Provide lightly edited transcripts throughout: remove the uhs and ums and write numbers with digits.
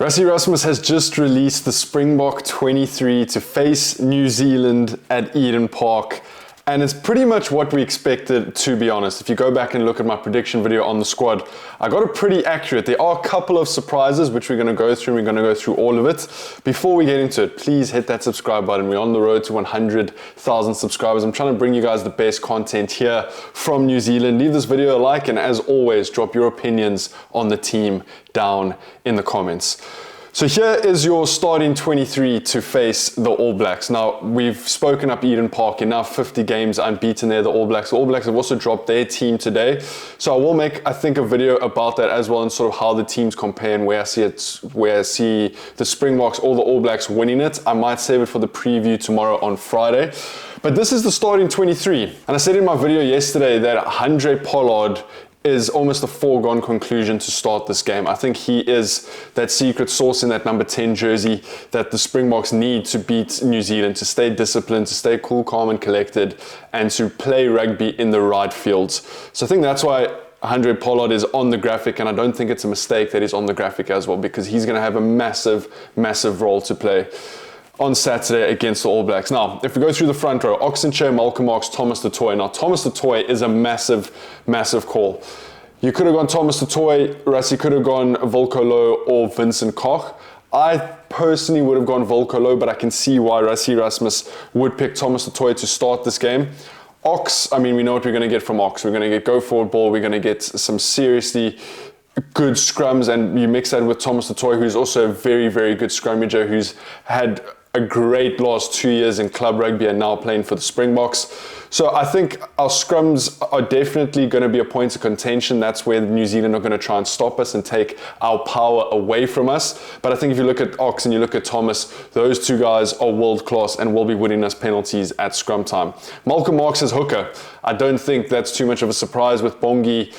Rassie Rasmus has just released the Springbok 23 to face New Zealand at Eden Park. And it's pretty much what we expected, to be honest. If you go back and look at my prediction video on the squad, I got it pretty accurate. There are a couple of surprises which we're going to go through, and we're going to go through all of it. Before we get into it, please hit that subscribe button. We're on the road to 100,000 subscribers. I'm trying to bring you guys the best content here from New Zealand. Leave this video a like, and as always, drop your opinions on the team down in the comments. So here is your starting 23 to face the All Blacks. Now, we've spoken up Eden Park enough, 50 games unbeaten there, the All Blacks. The All Blacks have also dropped their team today. So I will make, I think, a video about that as well, and sort of how the teams compare and where I see the Springboks or the All Blacks winning it. I might save it for the preview tomorrow on Friday. But this is the starting 23. And I said in my video yesterday that Handré Pollard is almost a foregone conclusion to start this game. I think he is that secret sauce in that number 10 jersey that the Springboks need to beat New Zealand, to stay disciplined, to stay cool, calm and collected, and to play rugby in the right fields. So I think that's why Handré Pollard is on the graphic, and I don't think it's a mistake that he's on the graphic as well, because he's going to have a massive, massive role to play on Saturday against the All Blacks. Now, if we go through the front row, Oxenchair, Malcolm Marx, Thomas du Toit. Now, Thomas du Toit is a massive, massive call. You could have gone Thomas du Toit, Rassie could have gone Volkolo or Vincent Koch. I personally would have gone Volkolo, but I can see why Rassie Rasmus would pick Thomas du Toit to start this game. Ox, I mean, we know what we're going to get from Ox. We're going to get go forward ball. We're going to get some seriously good scrums, and you mix that with Thomas du Toit, who's also a very, very good scrummager, who's had a great last 2 years in club rugby and now playing for the Springboks. So I think our scrums are definitely going to be a point of contention. That's where New Zealand are going to try and stop us and take our power away from us. But I think if you look at Ox and you look at Thomas, those two guys are world class and will be winning us penalties at scrum time. Malcolm Marx is hooker. I don't think that's too much of a surprise with Bongi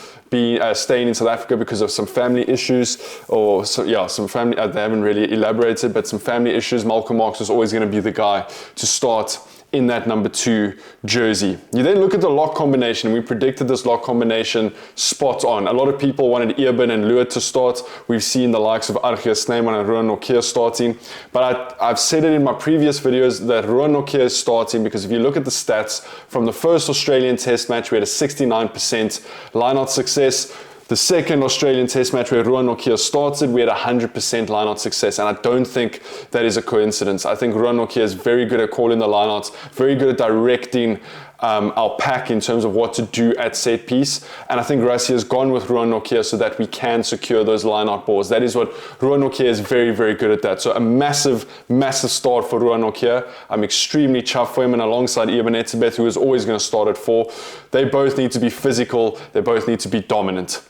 staying in South Africa because of some family issues, or some family, they haven't really elaborated, but some family issues. Malcolm Marx is always going to be the guy to start in that number 2 jersey. You then look at the lock combination. We predicted this lock combination spot on. A lot of people wanted Earburn and Lua to start. We've seen the likes of Argeus Snyman and Ruan Nokia starting. But I've said it in my previous videos that Ruan Nokia is starting because if you look at the stats from the first Australian test match, we had a 69% line-out success. The second Australian test match where Ruan Nokia started, we had 100% line-out success, and I don't think that is a coincidence. I think Ruan Nokia is very good at calling the line-outs, very good at directing our pack in terms of what to do at set piece, and I think Rassie has gone with Ruan Nokia so that we can secure those line-out balls. That is what Ruan Nokia is very, very good at that. So a massive, massive start for Ruan Nokia. I'm extremely chuffed for him, and alongside Eben Etzebeth, who is always going to start at 4. They both need to be physical, they both need to be dominant.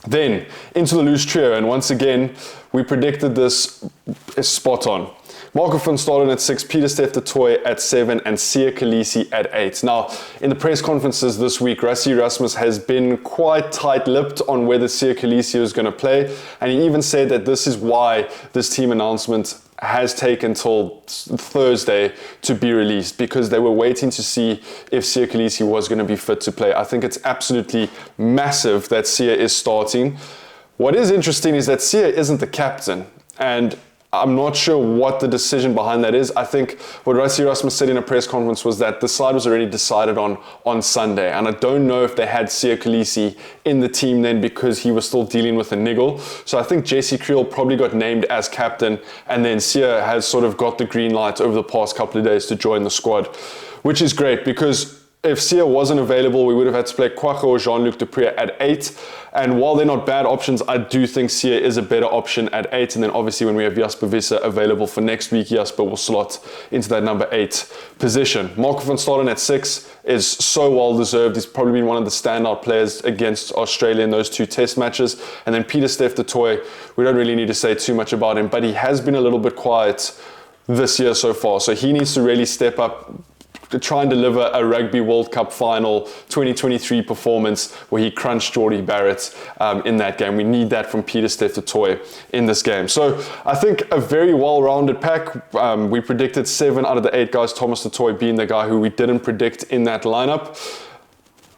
Then into the loose trio, and once again we predicted this is spot on. Marco van Staden at 6, Pieter-Steph du Toit at 7, and Siya Kolisi at 8. Now, in the press conferences this week, Rassie Rasmus has been quite tight-lipped on whether Siya Kolisi is going to play, and he even said that this is why this team announcement has taken till Thursday to be released, because they were waiting to see if Siya Kolisi was going to be fit to play. I think it's absolutely massive that Siya is starting. What is interesting is that Siya isn't the captain, and I'm not sure what the decision behind that is. I think what Rassie Rasmus said in a press conference was that the side was already decided on Sunday. And I don't know if they had Siya Kolisi in the team then because he was still dealing with a niggle. So I think Jesse Kriel probably got named as captain, and then Siya has sort of got the green light over the past couple of days to join the squad, which is great because if Siya wasn't available, we would have had to play Kwagga or Jean-Luc Dupré at 8. And while they're not bad options, I do think Siya is a better option at 8. And then obviously when we have Jasper Visser available for next week, Jasper will slot into that number 8 position. Marco van Staden at 6 is so well deserved. He's probably been one of the standout players against Australia in those 2 test matches. And then Pieter-Steph du Toit, we don't really need to say too much about him, but he has been a little bit quiet this year so far. So he needs to really step up to try and deliver a Rugby World Cup final 2023 performance where he crunched Jordie Barrett in that game. We need that from Pieter-Steph du Toit in this game. So I think a very well-rounded pack. We predicted 7 out of the 8 guys, Thomas du Toit being the guy who we didn't predict in that lineup.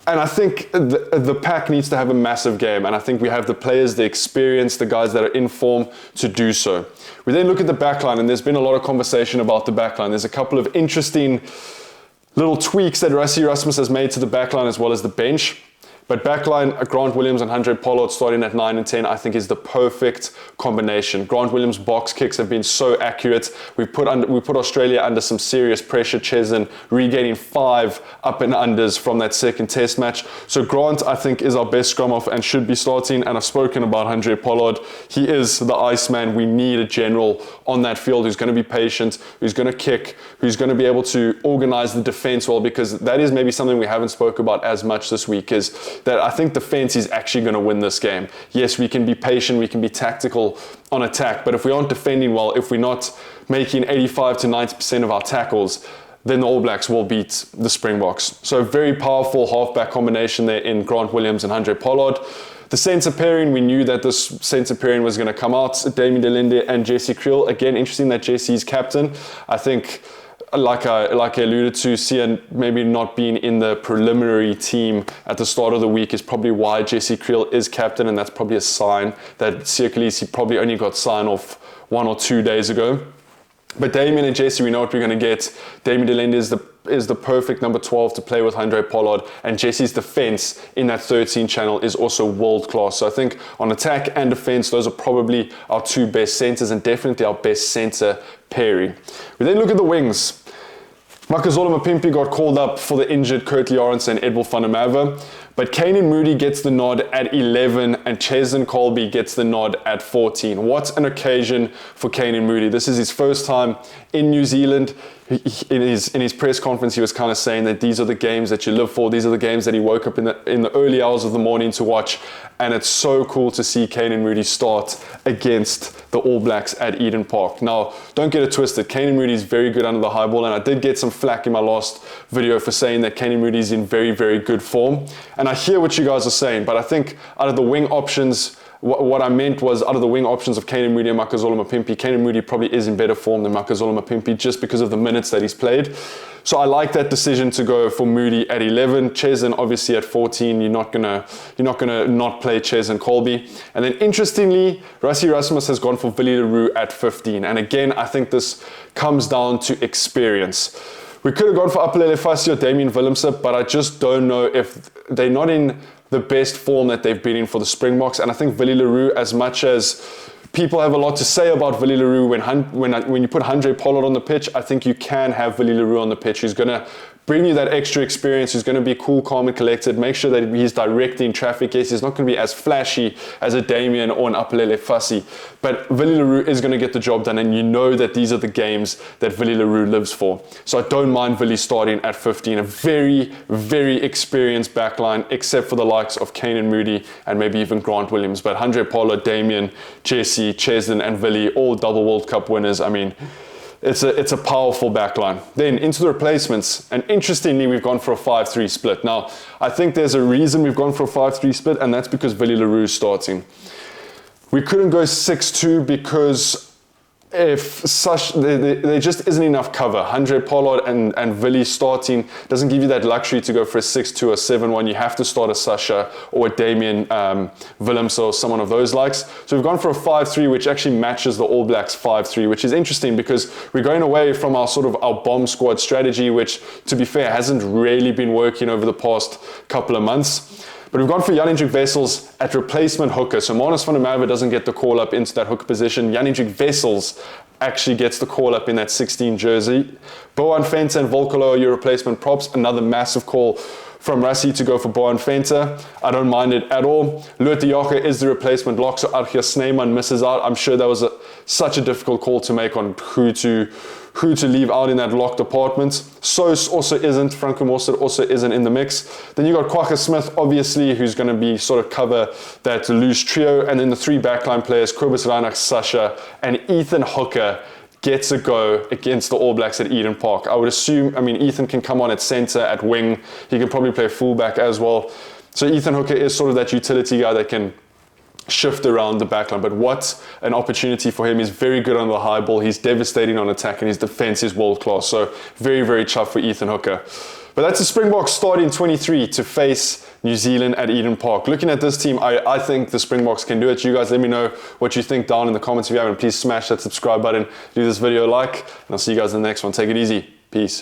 And I think the pack needs to have a massive game, and I think we have the players, the experience, the guys that are in form to do so. We then look at the backline, and there's been a lot of conversation about the backline. There's a couple of interesting little tweaks that Rassie has made to the backline as well as the bench. But backline, Grant Williams and Andre Pollard starting at 9 and 10, I think is the perfect combination. Grant Williams' box kicks have been so accurate. We put Australia under some serious pressure. Cheslin regaining 5 up and unders from that second test match. So Grant, I think, is our best scrum off and should be starting. And I've spoken about Andre Pollard. He is the Iceman. We need a general on that field who's going to be patient, who's going to kick, who's going to be able to organize the defense well, because that is maybe something we haven't spoke about as much this week, is that I think defense is actually going to win this game. Yes, we can be patient, we can be tactical on attack, but if we aren't defending well, if we're not making 85 to 90% of our tackles, then the All Blacks will beat the Springboks. So very powerful halfback combination there in Grant Williams and Andre Pollard. The centre pairing, we knew that this centre pairing was going to come out. Damien de Linde and Jesse Kriel. Again, interesting that Jesse's captain. I think, like I alluded to, Sian maybe not being in the preliminary team at the start of the week is probably why Jesse Kriel is captain, and that's probably a sign that Siya Kolisi probably only got sign-off 1 or 2 days ago. But Damien and Jesse, we know what we're going to get. Damien de Linde is the perfect number 12 to play with Andre Pollard, and Jesse's defense in that 13 channel is also world class. So I think on attack and defense, those are probably our 2 best centers and definitely our best center pairing. We then look at the wings. Makazole Mapimpi got called up for the injured Kurt Lawrence and Edwin van der Merwe, but Canan Moodie gets the nod at 11 and Cheslin Colby gets the nod at 14. What an occasion for Canan Moodie. This is his first time in New Zealand. In his press conference, he was kind of saying that these are the games that you live for. These are the games that he woke up in the early hours of the morning to watch. And it's so cool to see Canan Moodie start against the All Blacks at Eden Park. Now, don't get it twisted. Canan Moodie is very good under the high ball. And I did get some flack in my last video for saying that Canan Moodie is in very, very good form. And I hear what you guys are saying. But I think out of the wing options, what I meant was out of the wing options of Canan Moodie and Makazole Mapimpi, Canan Moodie probably is in better form than Makazole Mapimpi just because of the minutes that he's played. So I like that decision to go for Moodie at 11. Cheslin obviously at 14. You're not gonna not play Cheslin Colby. And then interestingly, Rassie Erasmus has gone for Willie le Roux at 15. And again, I think this comes down to experience. We could have gone for Apelele Fassi or Damien Willemse, but I just don't know if they're not in the best form that they've been in for the Springboks. And I think Willie le Roux, as much as people have a lot to say about Willie le Roux, when you put Andre Pollard on the pitch, I think you can have Willie le Roux on the pitch. He's going to bring you that extra experience. He's going to be cool, calm, and collected. Make sure that he's directing traffic. Yes, he's not going to be as flashy as a Damien or an Apelele Fassi, but Willie le Roux is going to get the job done, and you know that these are the games that Willie le Roux lives for. So I don't mind Willie starting at 15. A very, very experienced backline, except for the likes of Canan Moodie and maybe even Grant Williams. But Andre Pollard, Damien, Jesse, Cheslin, and Willie, all double World Cup winners. I mean, it's a powerful backline. Then into the replacements, and interestingly, we've gone for a 5-3 split. Now, I think there's a reason we've gone for a 5-3 split, and that's because Willie le Roux is starting. We couldn't go 6-2 because there just isn't enough cover. Andre Pollard and Willie starting doesn't give you that luxury to go for a 6-2 or 7-1. You have to start a Sasha or a Damien Willemse or someone of those likes. So we've gone for a 5-3, which actually matches the All Blacks 5-3, which is interesting because we're going away from our bomb squad strategy, which, to be fair, hasn't really been working over the past couple of months. But we've gone for Jan-Hendrik Wessels at replacement hooker. So Marnus van der Merwe doesn't get the call up into that hooker position. Jan-Hendrik Wessels actually gets the call up in that 16 jersey. Boan Venter and Volkolo are your replacement props. Another massive call from Rassie to go for Boan Venter. I don't mind it at all. Loete Joche is the replacement lock, so Archie Snyman misses out. I'm sure that was such a difficult call to make on who to leave out in that lock department. Soos also isn't, Franco Mostert also isn't in the mix. Then you got Kwagga Smith, obviously, who's going to be cover that loose trio. And then the 3 backline players, Kobus Reinach, Sasha, and Ethan Hooker gets a go against the All Blacks at Eden Park. I would assume, Ethan can come on at center, at wing. He can probably play fullback as well. So Ethan Hooker is that utility guy that can shift around the backline, but what an opportunity for him. He's very good on the high ball, he's devastating on attack, and his defense is world class. So very, very chuffed for Ethan Hooker. But But that's the Springboks starting 23 to face New Zealand at Eden Park. Looking at this team, I think the Springboks can do it. You guys let me know what you think down in the comments if you haven't. Please smash that subscribe button, do this video a like, and I'll see you guys in the next one. Take it easy. Peace.